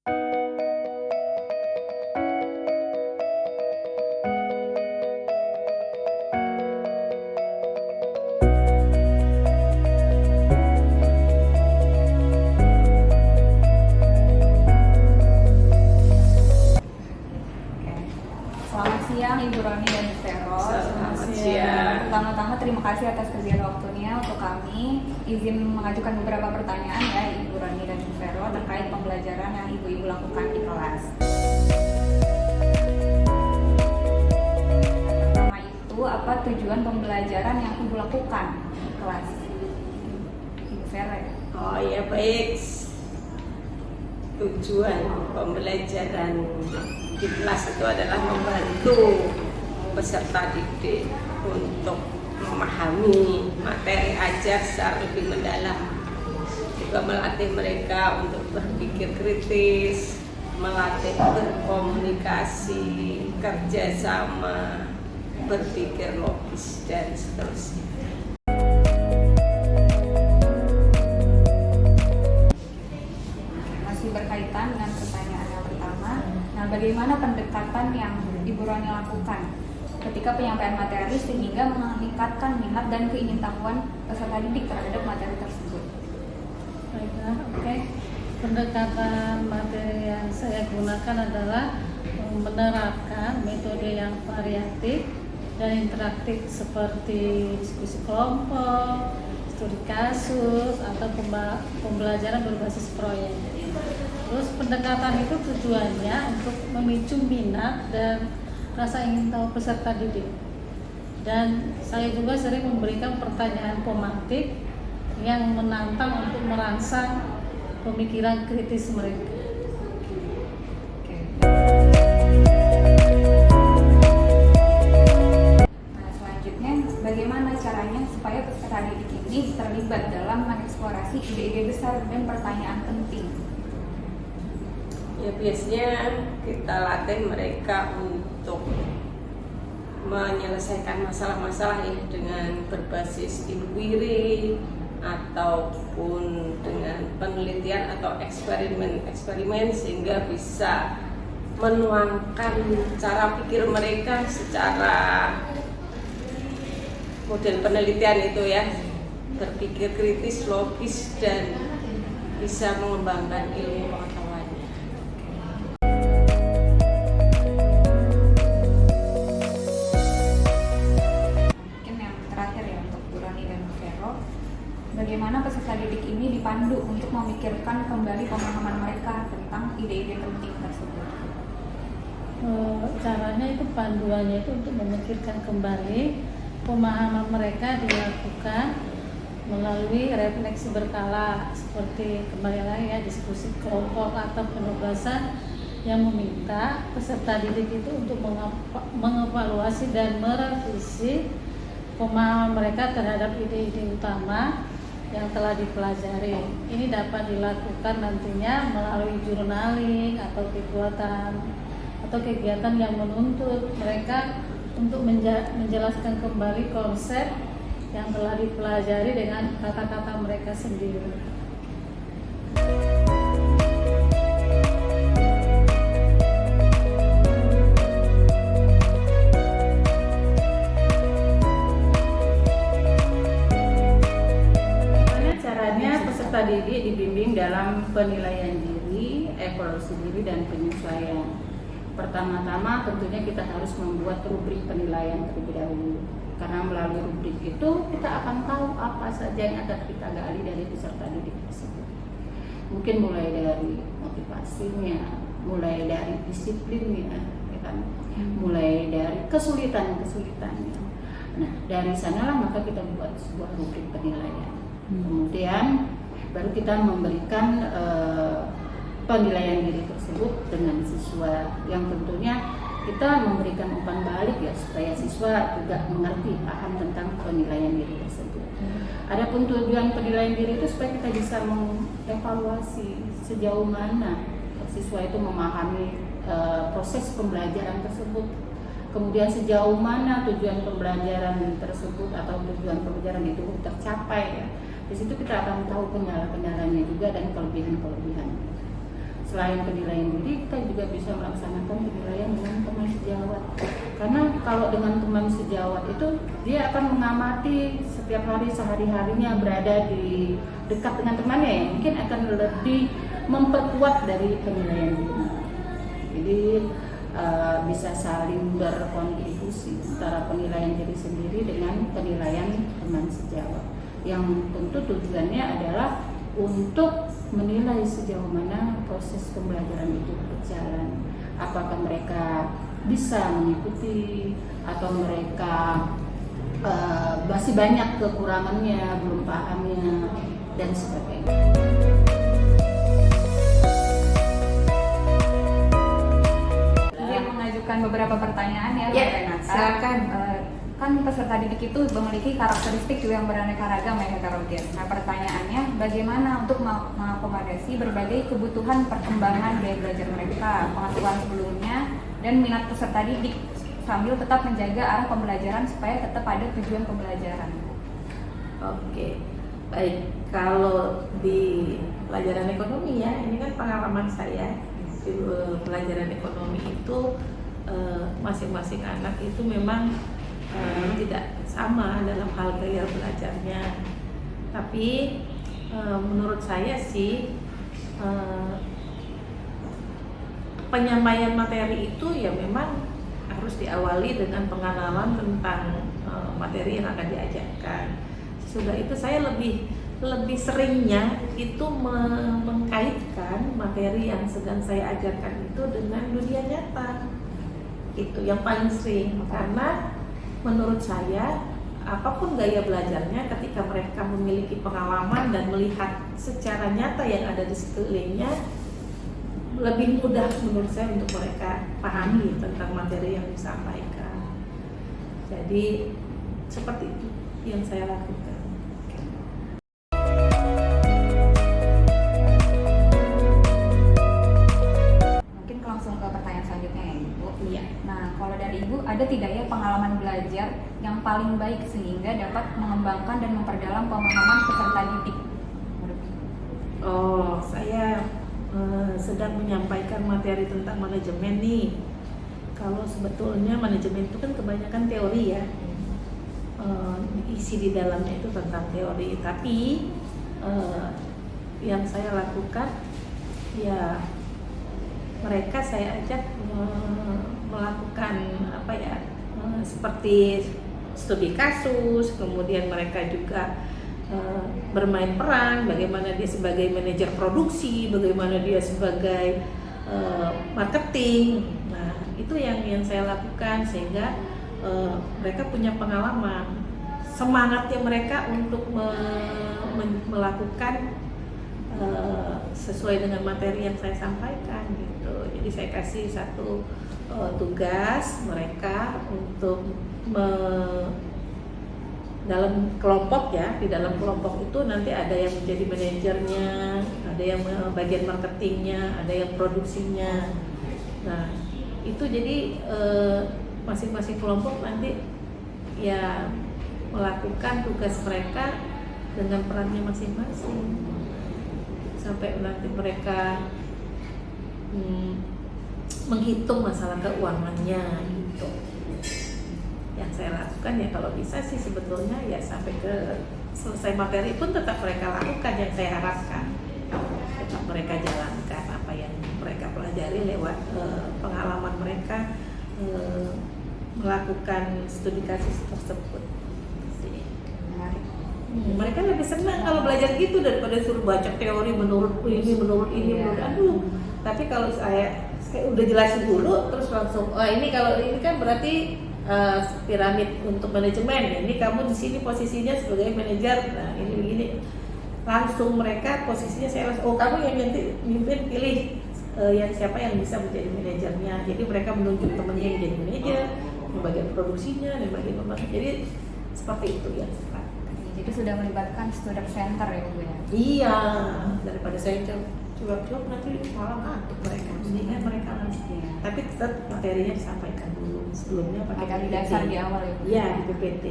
Selamat siang Ibu Roni dan Ibu Vero. Selamat siang. Pertama-tama terima kasih atas kesediaan waktunya untuk kami. Izin mengajukan beberapa pertanyaan ya Ibu Roni dan Ibu Vero terkait pembelajaran yang Ibu-Ibu lakukan di kelas. Pertama itu, apa tujuan pembelajaran yang Ibu lakukan di kelas? Ibu Vero ya? Oh ya, baik. Tujuan pembelajaran di kelas itu adalah membantu peserta didik untuk memahami materi ajar secara lebih mendalam, juga melatih mereka untuk berpikir kritis, melatih berkomunikasi, kerjasama, berpikir logis, dan seterusnya. Berkaitan dengan pertanyaan yang pertama, nah bagaimana pendekatan yang Ibu Roni lakukan ketika penyampaian materi sehingga meningkatkan minat dan keingintahuan peserta didik terhadap materi tersebut? Baiklah, oke. Pendekatan materi yang saya gunakan adalah menerapkan metode yang variatif dan interaktif seperti diskusi kelompok, studi kasus, atau pembelajaran berbasis proyek. Terus pendekatan itu tujuannya untuk memicu minat dan rasa ingin tahu peserta didik. Dan saya juga sering memberikan pertanyaan pematik yang menantang untuk merangsang pemikiran kritis mereka. Nah, selanjutnya bagaimana caranya supaya peserta didik ini terlibat dalam mengeksplorasi ide-ide besar dan pertanyaan penting? Ya, biasanya kita latih mereka untuk menyelesaikan masalah-masalah ya dengan berbasis inquiry ataupun dengan penelitian atau eksperimen sehingga bisa menuangkan cara pikir mereka secara model penelitian itu ya, berpikir kritis, logis, dan bisa mengembangkan ilmu pengetahuannya. Mungkin yang terakhir ya untuk Bu Roni dan Bu Vero, bagaimana peserta didik ini dipandu untuk memikirkan kembali pemahaman mereka tentang ide-ide penting tersebut? Caranya itu panduannya itu untuk memikirkan kembali pemahaman mereka dilakukan melalui refleksi berkala seperti kembali lagi ya diskusi kelompok atau penugasan yang meminta peserta didik itu untuk mengevaluasi dan merevisi pemahaman mereka terhadap ide-ide utama yang telah dipelajari. Ini dapat dilakukan nantinya melalui journaling atau kegiatan yang menuntut mereka untuk menjelaskan kembali konsep yang telah dipelajari dengan kata-kata mereka sendiri. Caranya peserta didik dibimbing dalam penilaian diri, evaluasi diri, dan penyesuaian. Pertama-tama tentunya kita harus membuat rubrik penilaian terlebih dahulu, karena melalui rubrik itu kita akan tahu apa saja yang akan kita gali dari peserta didik tersebut. Mungkin mulai dari motivasinya, mulai dari disiplinnya, ya kan? Mulai dari kesulitannya. Nah, dari sanalah maka kita buat sebuah rubrik penilaian. Kemudian baru kita memberikan penilaian diri tersebut dengan siswa, yang tentunya kita memberikan umpan balik ya supaya siswa juga mengerti, paham tentang penilaian diri tersebut. Adapun tujuan penilaian diri itu supaya kita bisa mengevaluasi sejauh mana siswa itu memahami proses pembelajaran tersebut, kemudian sejauh mana tujuan pembelajaran tersebut atau tujuan pembelajaran itu tercapai ya. Di situ kita akan tahu kendala-kendalanya juga dan kelebihan-kelebihannya. Selain penilaian diri, kita juga bisa melaksanakan penilaian dengan teman sejawat. Karena kalau dengan teman sejawat itu dia akan mengamati setiap hari sehari-harinya berada di dekat dengan temannya, ya mungkin akan lebih memperkuat dari penilaian diri. Jadi bisa saling berkontribusi antara penilaian diri sendiri dengan penilaian teman sejawat. Yang tentu tujuannya adalah untuk menilai sejauh mana proses pembelajaran itu berjalan. Apakah mereka bisa mengikuti atau mereka masih banyak kekurangannya, belum pahamnya, dan sebagainya. Yang mengajukan beberapa pertanyaan ya, Ya, Renata. silakan. Kan peserta didik itu memiliki karakteristik juga yang beraneka ragam ya, heterogen. Nah, pertanyaannya bagaimana untuk mengakomodasi berbagai kebutuhan perkembangan gaya belajar mereka, pengetahuan sebelumnya, dan minat peserta didik sambil tetap menjaga arah pembelajaran supaya tetap ada tujuan pembelajaran. Oke, baik. Kalau di pelajaran ekonomi ya, ini kan pengalaman saya di pelajaran ekonomi itu masing-masing anak itu memang tidak sama dalam hal gaya belajarnya. Tapi menurut saya sih penyampaian materi itu ya memang harus diawali dengan pengenalan tentang materi yang akan diajarkan. Sudah itu saya lebih seringnya itu mengkaitkan materi yang sedang saya ajarkan itu dengan dunia nyata. Itu yang paling sering, karena menurut saya apapun gaya belajarnya, ketika mereka memiliki pengalaman dan melihat secara nyata yang ada di sekelilingnya, lebih mudah menurut saya untuk mereka pahami tentang materi yang disampaikan. Jadi seperti itu yang saya lakukan. Mungkin langsung ke pertanyaan selanjutnya ya, Ibu. Iya. Nah, kalau dari Ibu, ada tidak ya pengalaman belajar yang paling baik sehingga dapat mengembangkan dan memperdalam pemahaman peserta didik? Oh, saya sedang menyampaikan materi tentang manajemen nih. Kalau sebetulnya manajemen itu kan kebanyakan teori ya, isi di dalamnya itu tentang teori. Tapi yang saya lakukan ya mereka saya ajak melakukan apa ya, seperti studi kasus, kemudian mereka juga bermain peran, bagaimana dia sebagai manajer produksi, bagaimana dia sebagai marketing. Nah, itu yang saya lakukan sehingga mereka punya pengalaman. Semangatnya mereka untuk melakukan sesuai dengan materi yang saya sampaikan gitu. Jadi saya kasih satu tugas mereka untuk dalam kelompok ya, di dalam kelompok itu nanti ada yang menjadi manajernya, ada yang bagian marketingnya, ada yang produksinya. Nah, itu jadi masing-masing kelompok nanti ya melakukan tugas mereka dengan perannya masing-masing sampai nanti mereka menghitung masalah keuangannya gitu. Yang saya lakukan ya kalau bisa sih sebetulnya ya sampai ke selesai materi pun tetap mereka lakukan yang saya harapkan, tetap mereka jalankan apa yang mereka pelajari lewat pengalaman mereka melakukan studi kasus tersebut. Mereka lebih senang kalau belajar gitu daripada suruh baca teori menurut ini menurut aduh. Tapi kalau saya udah jelasin dulu terus langsung ini kalau ini kan berarti piramid untuk manajemen, ini kamu di sini posisinya sebagai manajer, nah ini begini, langsung mereka posisinya saya langsung, kamu yang nanti mimpin, pilih yang siapa yang bisa menjadi manajernya. Jadi mereka menunjuk temannya yang jadi manajer, yang bagian produksinya dan bagian pembantu. Jadi seperti itu ya. Jadi sudah melibatkan student center ya, Bu ya? Iya, daripada saya coba nanti malah ngantuk mereka, mendingan mereka langsung. Tapi tetap materinya disampaikan dulu sebelumnya pakai dasar di awal ya, Bu? Iya, di PPT.